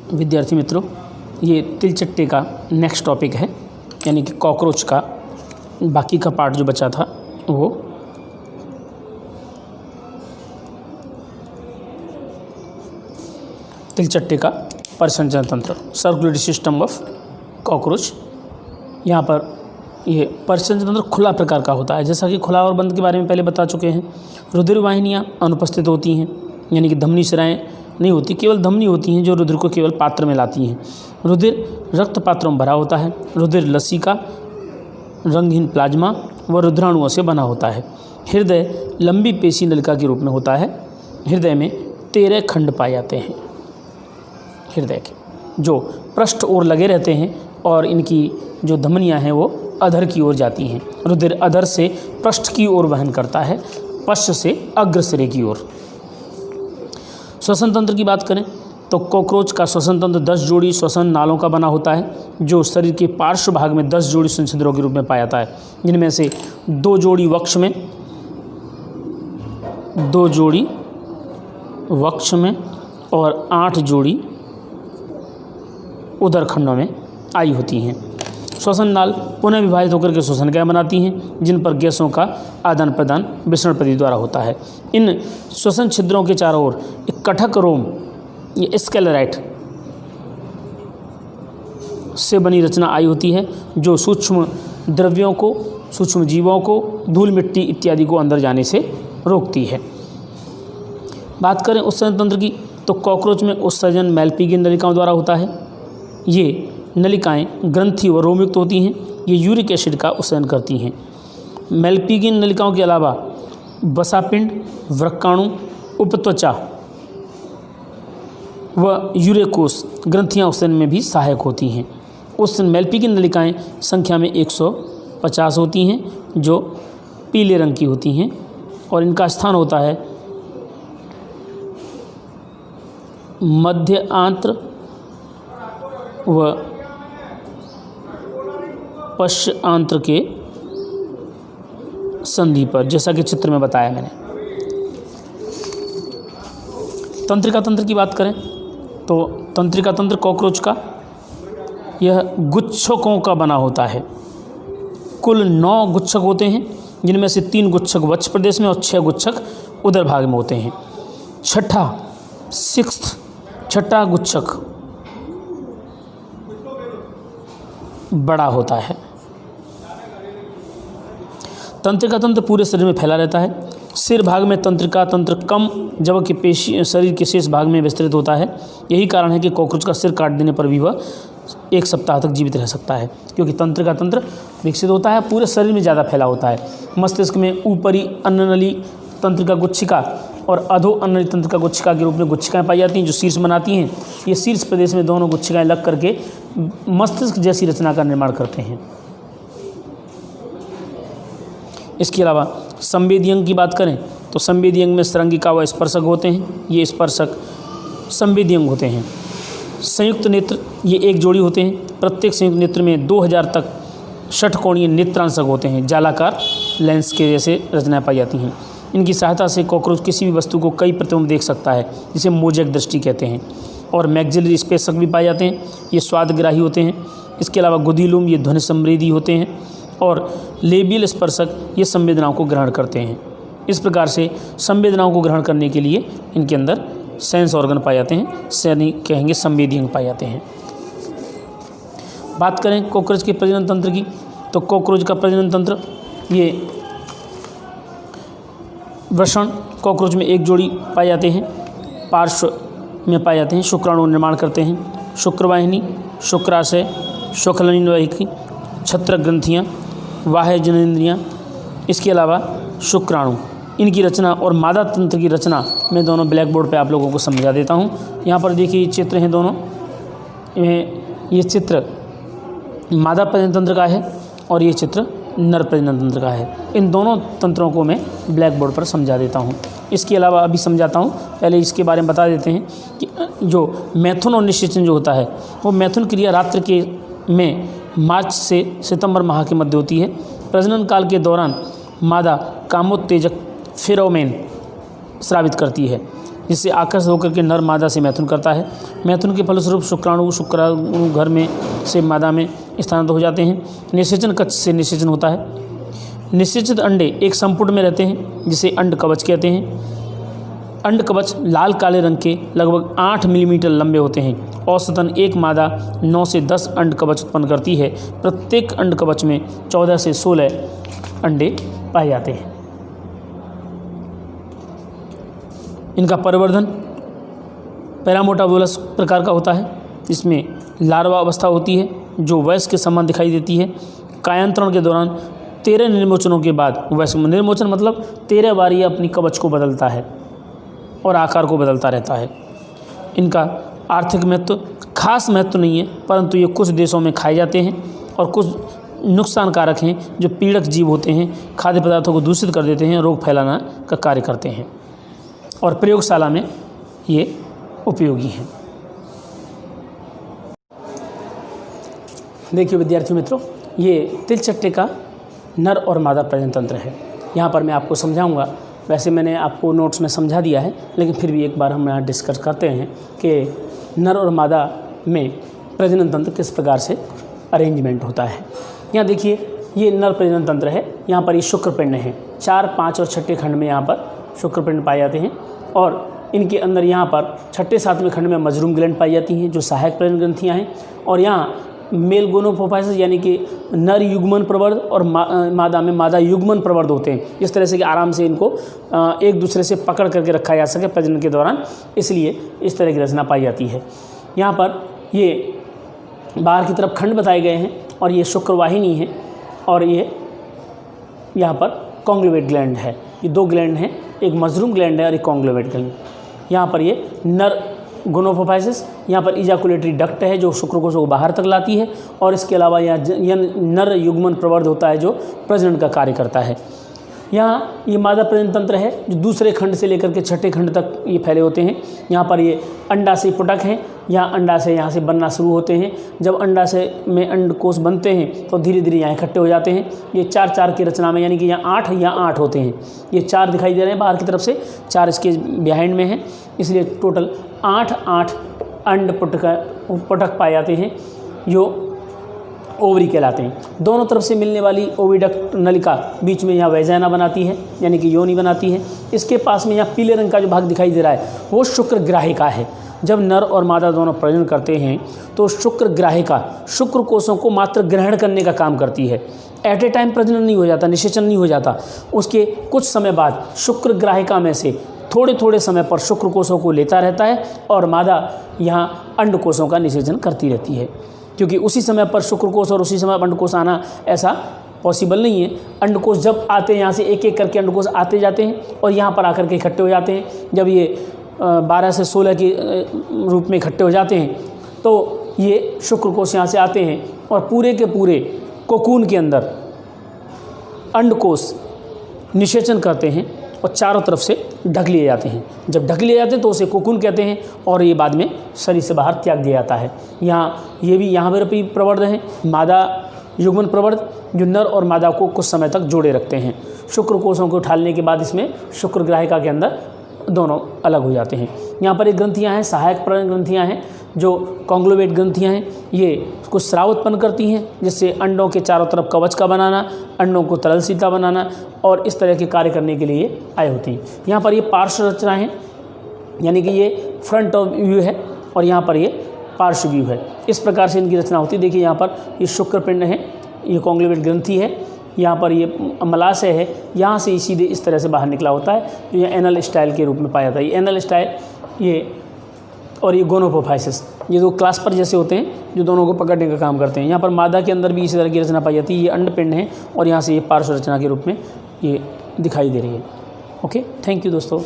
विद्यार्थी मित्रों, ये तिलचट्टे का नेक्स्ट टॉपिक है, यानी कि कॉकरोच का बाकी का पार्ट जो बचा था वो तिलचट्टे का परिसंचरण तंत्र, सर्कुलेटरी सिस्टम ऑफ कॉकरोच। यहाँ पर ये परिसंचरण तंत्र खुला प्रकार का होता है, जैसा कि खुला और बंद के बारे में पहले बता चुके हैं। रुधिर वाहिनियाँ अनुपस्थित होती हैं, यानी कि धमनी शिराएँ नहीं होती, केवल धमनी होती हैं जो रुधिर को केवल पात्र में लाती हैं। रुधिर रक्त पात्रों में भरा होता है। रुधिर लसिका, रंगहीन प्लाज्मा व रुधिराणुओं से बना होता है। हृदय लंबी पेशी नलिका के रूप में होता है। हृदय में 13 खंड पाए जाते हैं, हृदय के, जो पृष्ठ ओर लगे रहते हैं और इनकी जो धमनियां हैं वो अधर की ओर जाती हैं। रुधिर अधर से पृष्ठ की ओर वहन करता है, पश्च से अग्रसिरे की ओर। श्वसन तंत्र की बात करें तो कॉकरोच का श्वसन तंत्र 10 जोड़ी श्वसन नालों का बना होता है, जो शरीर के पार्श्व भाग में 10 जोड़ी श्वसन छिद्रों के रूप में पाया जाता है, जिनमें से 2 जोड़ी वक्ष में, 2 जोड़ी वक्ष में और 8 जोड़ी उदर खंडों में आई होती हैं। श्वसन नाल पुनः विभाजित होकर के श्वसन क्रिया बनाती हैं, जिन पर गैसों का आदान प्रदान विसरण प्रति द्वारा होता है। इन श्वसन छिद्रों के चारों ओर एक कटक रोम, ये स्केलेराइट से बनी रचना आई होती है, जो सूक्ष्म द्रव्यों को, सूक्ष्म जीवों को, धूल मिट्टी इत्यादि को अंदर जाने से रोकती है। बात करें उत्सर्जन तंत्र की तो कॉकरोच में उत्सर्जन मैल्पिगियन नलिकाओं द्वारा होता है। ये नलिकाएं ग्रंथि व रोमयुक्त होती हैं। ये यूरिक एसिड का उत्सर्जन करती हैं। मैल्पिगियन नलिकाओं के अलावा वसापिंड, वृक्काणु, उपत्वचा व यूरेकोस ग्रंथियां उत्सर्जन में भी सहायक होती हैं। उस मैल्पिगियन नलिकाएं संख्या में 150 होती हैं, जो पीले रंग की होती हैं, और इनका स्थान होता है मध्य आंत्र व पश्च आंत्र के संधि पर, जैसा कि चित्र में बताया मैंने। तंत्रिका तंत्र की बात करें तो तंत्रिका तंत्र कॉकरोच का यह गुच्छकों का बना होता है। कुल 9 गुच्छक होते हैं, जिनमें से 3 गुच्छक वक्ष प्रदेश में और 6 गुच्छक उदर भाग में होते हैं। छठा गुच्छक बड़ा होता है। तंत्रिका तंत्र पूरे शरीर में फैला रहता है। सिर भाग में तंत्रिका तंत्र कम, जबकि पेशी शरीर के शेष भाग में विस्तृत होता है। यही कारण है कि कॉकरोच का सिर काट देने पर भी वह 1 सप्ताह तक जीवित रह सकता है, क्योंकि तंत्रिका तंत्र विकसित होता है, पूरे शरीर में ज़्यादा फैला होता है। मस्तिष्क में ऊपरी अन्ननली तंत्रिका गुच्छिका और अधो अन्ननली तंत्रिका गुच्छिका के रूप में गुच्छिकाएँ पाई जाती हैं, जो शीर्ष बनाती हैं। ये शीर्ष प्रदेश में दोनों गुच्छिकाएँ लग करके मस्तिष्क जैसी रचना का निर्माण करते हैं। इसके अलावा संवेदी अंग की बात करें तो संवेदी अंग में सरंगिका व स्पर्शक होते हैं। ये स्पर्शक संवेदी अंग होते हैं। संयुक्त नेत्र, ये 1 जोड़ी होते हैं। प्रत्येक संयुक्त नेत्र में 2000 तक षटकोणीय नेत्रांशक होते हैं, जालाकार लेंस के जैसे रचनाएं पाई जाती हैं। इनकी सहायता से कॉकरोच किसी भी वस्तु को कई प्रतियों में देख सकता है, जिसे मोजेक दृष्टि कहते हैं। और मैक्सिलरी स्पेशक भी पाए जाते हैं, ये स्वादग्राही होते हैं। इसके अलावा गुदिलुम, ये ध्वनि संवेदी होते हैं। और लेबियल स्पर्शक, ये संवेदनाओं को ग्रहण करते हैं। इस प्रकार से संवेदनाओं को ग्रहण करने के लिए इनके अंदर सेंस ऑर्गन पाए जाते हैं, यानी कहेंगे संवेदी अंग पाए जाते हैं। बात करें कॉकरोच के प्रजनन तंत्र की तो कॉकरोच का प्रजनन तंत्र, ये वृषण कॉकरोच में 1 जोड़ी पाए जाते हैं, पार्श्व में पाए जाते हैं। शुक्राणु निर्माण करते हैं। शुक्रवाहिनी, शुक्राशय, शुक्लनिर्वाहिकी, छत्रक ग्रंथियाँ, बाह्य जननेंद्रियाँ, इसके अलावा शुक्राणु, इनकी रचना और मादा तंत्र की रचना मैं दोनों ब्लैक बोर्ड पे आप लोगों को समझा देता हूँ। यहाँ पर देखिए ये चित्र हैं दोनों। ये चित्र मादा प्रजनन तंत्र का है और ये चित्र नर प्रजनन तंत्र का है। इन दोनों तंत्रों को मैं ब्लैक बोर्ड पर समझा देता हूँ। इसके अलावा अभी समझाता हूँ, पहले इसके बारे में बता देते हैं कि जो मैथुन और निषेचन जो होता है, वो मैथुन क्रिया रात्र के में मार्च से सितंबर माह के मध्य होती है। प्रजनन काल के दौरान मादा कामोत्तेजक फेरोमेन स्रावित करती है। जिससे आकर्षित होकर के नर मादा से मैथुन करता है। मैथुन के फलस्वरूप शुक्राणु घर में से मादा में स्थानांतरित हो जाते हैं। निषेचन कक्ष से निषेचन होता है। निषेचित अंडे एक संपुट में रहते हैं जिसे अंड कवच कहते हैं। अंड कवच लाल काले रंग के लगभग 8 मिलीमीटर लंबे होते हैं। औसतन एक मादा 9 से 10 अंड कवच उत्पन्न करती है। प्रत्येक अंड कवच में 14 से 16 अंडे पाए जाते हैं। इनका परिवर्धन पैरामोटाबोलस प्रकार का होता है, इसमें लार्वा अवस्था होती है जो वयस्क के समान दिखाई देती है। कायांतरण के दौरान 13 निर्मोचनों के बाद, वयस्क निर्मोचन मतलब 13 बार ये अपनी कवच को बदलता है और आकार को बदलता रहता है। इनका आर्थिक महत्व खास महत्व नहीं है, परंतु ये कुछ देशों में खाए जाते हैं और कुछ नुकसानकारक हैं जो पीड़क जीव होते हैं, खाद्य पदार्थों को दूषित कर देते हैं, रोग फैलाना का कार्य करते हैं और प्रयोगशाला में ये उपयोगी हैं। देखिए विद्यार्थियों मित्रों, ये तिलचट्टे का नर और मादा प्रजनन तंत्र है। यहाँ पर मैं आपको समझाऊंगा। वैसे मैंने आपको नोट्स में समझा दिया है, लेकिन फिर भी एक बार हम यहाँ डिस्कस करते हैं कि नर और मादा में प्रजनन तंत्र किस प्रकार से अरेंजमेंट होता है। यहाँ देखिए, ये नर प्रजनन तंत्र है। यहाँ पर ये शुक्रपिंड हैं। 4, 5 और 6 खंड में यहाँ पर शुक्रपिंड पाए जाते हैं और इनके अंदर यहाँ पर 6, 7वें खंड में मजरूम ग्लैंड पाई जाती हैं जो सहायक प्रजनन ग्रंथियाँ हैं। और यहाँ मेल गोनोप्रोफाइसिस यानी कि नर युग्मन प्रवर्ध और मादा में मादा युग्मन प्रवर्ध होते हैं, इस तरह से कि आराम से इनको एक दूसरे से पकड़ करके रखा जा सके प्रजनन के दौरान, इसलिए इस तरह की रचना पाई जाती है। यहाँ पर ये बाहर की तरफ खंड बताए गए हैं और ये शुक्रवाहिनी है और ये यहाँ पर कॉन्ग्लोवेट ग्लैंड है। ये 2 ग्लैंड हैं, एक मजरूम ग्लैंड है और एक कॉन्ग्लोवेट ग्लैंड। यहाँ पर ये नर गोनोप्रोफाइसिस, यहाँ पर इजाकुलेटरी डक्ट है जो शुक्रकोशों को बाहर तक लाती है और इसके अलावा यहाँ नर युग्मन प्रवर्ध होता है जो प्रजनन का कार्य करता है। यहाँ ये मादा प्रजनन तंत्र है जो दूसरे खंड से लेकर के 6ठे खंड तक ये फैले होते हैं। यहाँ पर ये अंडाशय पुटक हैं। यहाँ अंडाशय यहाँ से बनना शुरू होते हैं। जब अंडाशय में अंडकोश बनते हैं तो धीरे धीरे यहाँ इकट्ठे हो जाते हैं। ये 4 की रचना में, यानी कि यहाँ 8 होते हैं। ये 4 दिखाई दे रहे हैं बाहर की तरफ से, 4 इसके बिहाइंड में हैं, इसलिए टोटल 8 अंड पुटक पाए जाते हैं जो ओवरी कहलाते हैं। दोनों तरफ से मिलने वाली ओविडक्ट नलिका बीच में यहाँ वैजाइना बनाती है, यानी कि योनि बनाती है। इसके पास में यहाँ पीले रंग का जो भाग दिखाई दे रहा है वो शुक्र ग्राहिका है। जब नर और मादा दोनों प्रजनन करते हैं तो शुक्र ग्राहिका शुक्र कोशों को मात्र ग्रहण करने का काम करती है। एट ए टाइम प्रजनन नहीं हो जाता, निषेचन नहीं हो जाता। उसके कुछ समय बाद शुक्र ग्राहिका में से थोड़े समय पर शुक्र कोशों को लेता रहता है और मादा यहाँ अंड कोशों का निषेचन करती रहती है, क्योंकि उसी समय पर शुक्रकोश और उसी समय अंडकोश आना ऐसा पॉसिबल नहीं है। अंडकोश जब आते हैं यहाँ से एक करके अंडकोश आते जाते हैं और यहाँ पर आकर के इकट्ठे हो जाते हैं। जब ये 12 से 16 के रूप में इकट्ठे हो जाते हैं तो ये शुक्रकोश यहाँ से आते हैं और पूरे के पूरे कोकून के अंदर अंडकोश निषेचन करते हैं और चारों तरफ से ढक लिए जाते हैं। जब ढक लिए जाते हैं तो उसे कोकून कहते हैं और ये बाद में शरीर से बाहर त्याग दिया जाता है। यहाँ पर भी प्रवर्ध हैं, मादा युग्मन प्रवर्ध जो नर और मादा को कुछ समय तक जोड़े रखते हैं। शुक्र कोशों को उठाने के बाद इसमें शुक्र ग्राहिका के अंदर दोनों अलग हो जाते हैं। यहाँ पर एक ग्रंथियाँ हैं, सहायक प्रजनन ग्रंथियाँ हैं जो कॉन्ग्लोवेट ग्रंथियाँ हैं। ये कुछ स्राव उत्पन्न करती हैं जिससे अंडों के चारों तरफ कवच का बनाना, अंडों को तरलशीलता बनाना और इस तरह के कार्य करने के लिए आई होती है। यहाँ पर ये पार्श्व रचना है, यानी कि ये फ्रंट ऑफ व्यू है और यहाँ पर ये पार्श्व व्यू है। इस प्रकार से इनकी रचना होती है। देखिए यहाँ पर ये शुक्रपिंड है, ये कॉन्ग्लोवेट ग्रंथि है, यहाँ पर ये मलाशय है, यहाँ से सीधे इस तरह से बाहर निकला होता है जो ये एनल स्टाइल के रूप में पाया जाता है। ये एनल स्टाइल ये और ये गोनोप्रोफाइसिस, ये 2 क्लास्पर जैसे होते हैं जो दोनों को पकड़ने का काम करते हैं। यहाँ पर मादा के अंदर भी इसी तरह की रचना पाई जाती है। ये अंडपिंड है और यहाँ से ये पार्श्व रचना के रूप में ये दिखाई दे रही है। ओके, थैंक यू दोस्तों।